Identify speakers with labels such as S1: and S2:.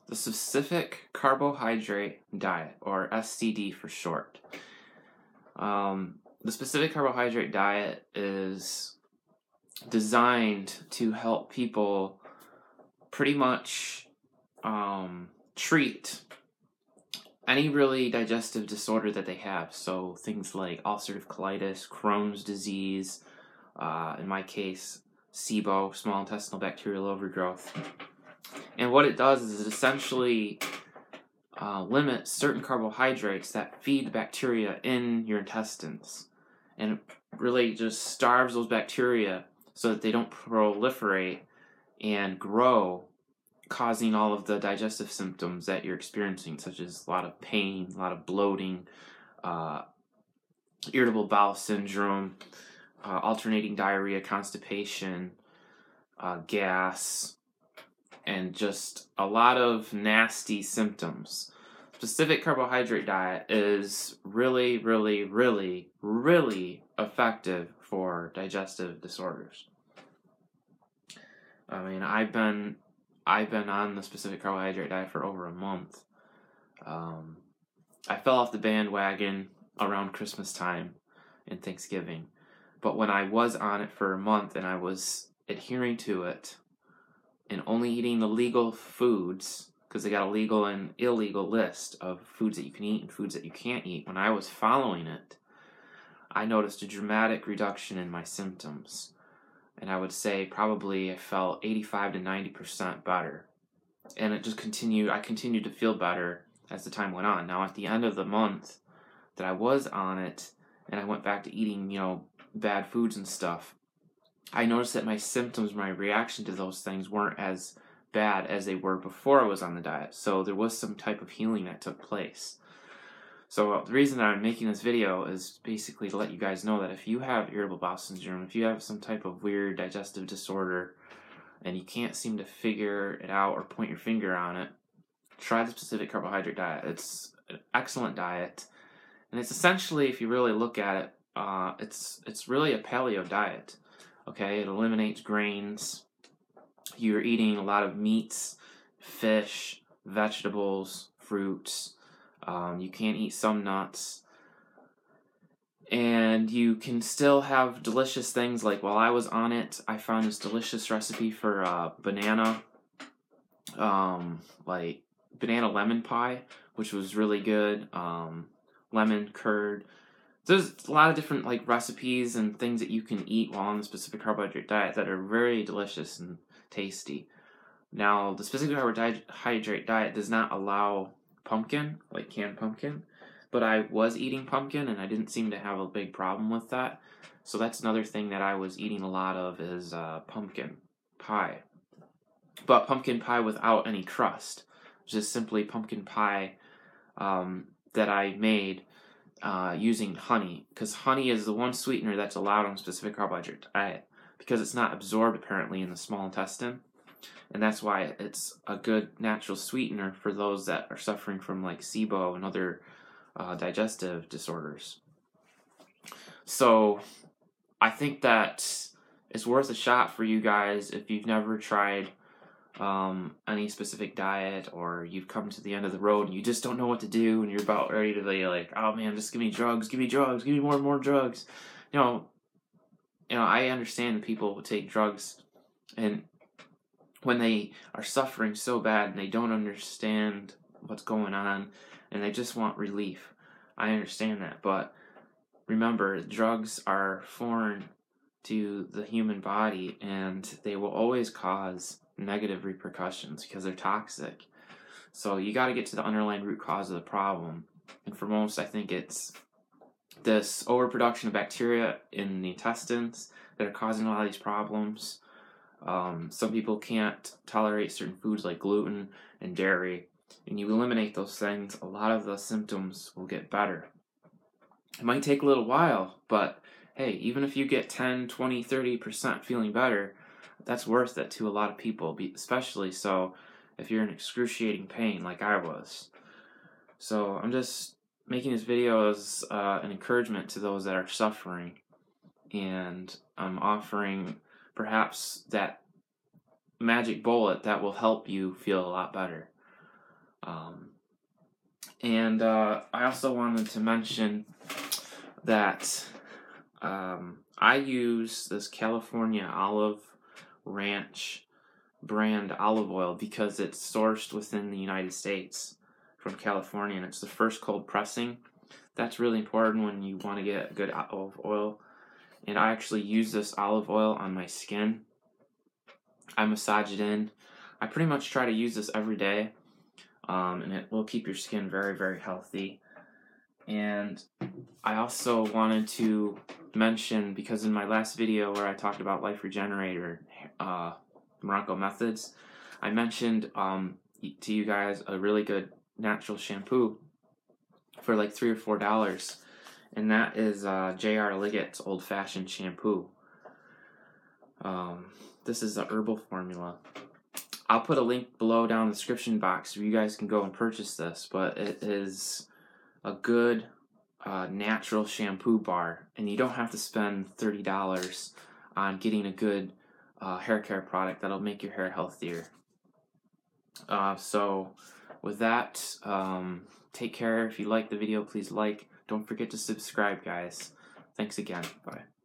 S1: the specific carbohydrate diet, or SCD for short. The specific carbohydrate diet is designed to help people pretty much treat any really digestive disorder that they have. So things like ulcerative colitis, Crohn's disease, in my case, SIBO, small intestinal bacterial overgrowth. And what it does is it essentially limits certain carbohydrates that feed the bacteria in your intestines. And it really just starves those bacteria so that they don't proliferate and grow, causing all of the digestive symptoms that you're experiencing, such as a lot of pain, a lot of bloating, irritable bowel syndrome, alternating diarrhea, constipation, gas, and just a lot of nasty symptoms. Specific carbohydrate diet is really, really, really, really effective for digestive disorders. I mean, I've been on the specific carbohydrate diet for over a month. I fell off the bandwagon around Christmas time and Thanksgiving. But when I was on it for a month and I was adhering to it and only eating the legal foods, because they got a legal and illegal list of foods that you can eat and foods that you can't eat, when I was following it, I noticed a dramatic reduction in my symptoms. And I would say probably I felt 85 to 90% better. And it just continued. I continued to feel better as the time went on. Now, at the end of the month that I was on it, and I went back to eating, bad foods and stuff, I noticed that my symptoms, my reaction to those things weren't as bad as they were before I was on the diet. So there was some type of healing that took place. So the reason that I'm making this video is basically to let you guys know that if you have irritable bowel syndrome, if you have some type of weird digestive disorder, and you can't seem to figure it out or point your finger on it, try the specific carbohydrate diet. It's an excellent diet. And it's essentially, if you really look at it, it's really a paleo diet. Okay, it eliminates grains. You're eating a lot of meats, fish, vegetables, fruits. You can't eat some nuts. And you can still have delicious things like, while I was on it, I found this delicious recipe for banana, like banana lemon pie, which was really good. Lemon curd. There's a lot of different recipes and things that you can eat while on the specific carbohydrate diet that are very delicious and tasty. Now, the specific carbohydrate diet does not allow pumpkin, like canned pumpkin, but I was eating pumpkin and I didn't seem to have a big problem with that. So that's another thing that I was eating a lot of is pumpkin pie. But pumpkin pie without any crust. Just simply pumpkin pie that I made using honey, because honey is the one sweetener that's allowed on a specific carbohydrate diet, because it's not absorbed apparently in the small intestine, and that's why it's a good natural sweetener for those that are suffering from SIBO and other digestive disorders. So I think that it's worth a shot for you guys if you've never tried any specific diet, or you've come to the end of the road and you just don't know what to do, and you're about ready to be like, oh man, just give me drugs, give me more and more drugs. I understand that people take drugs, and when they are suffering so bad and they don't understand what's going on and they just want relief, I understand that. But remember, drugs are foreign to the human body, and they will always cause negative repercussions because they're toxic. So you got to get to the underlying root cause of the problem. And for most, I think it's this overproduction of bacteria in the intestines that are causing a lot of these problems. Some people can't tolerate certain foods like gluten and dairy, and you eliminate those things, a lot of the symptoms will get better. It might take a little while, but hey, even if you get 10, 20, 30% feeling better, that's worth it to a lot of people, especially so if you're in excruciating pain like I was. So I'm just making this video as an encouragement to those that are suffering, and I'm offering perhaps that magic bullet that will help you feel a lot better. And I also wanted to mention that I use this California Olive Ranch brand olive oil because it's sourced within the United States from California, and it's the first cold pressing. That's really important when you want to get good olive oil. And I actually use this olive oil on my skin. I massage it in. I pretty much try to use this every day, and it will keep your skin very, very healthy. And I also wanted to mention, because in my last video where I talked about Life Regenerator, Morocco methods, I mentioned to you guys a really good natural shampoo for like $3 or $4, and that is J.R. Liggett's Old Fashioned Shampoo. This is a herbal formula. I'll put a link below down in the description box so you guys can go and purchase this, but it is a good natural shampoo bar, and you don't have to spend $30 on getting a good hair care product that'll make your hair healthier. So with that, take care. If you like the video, please like. Don't forget to subscribe, guys. Thanks again. Bye.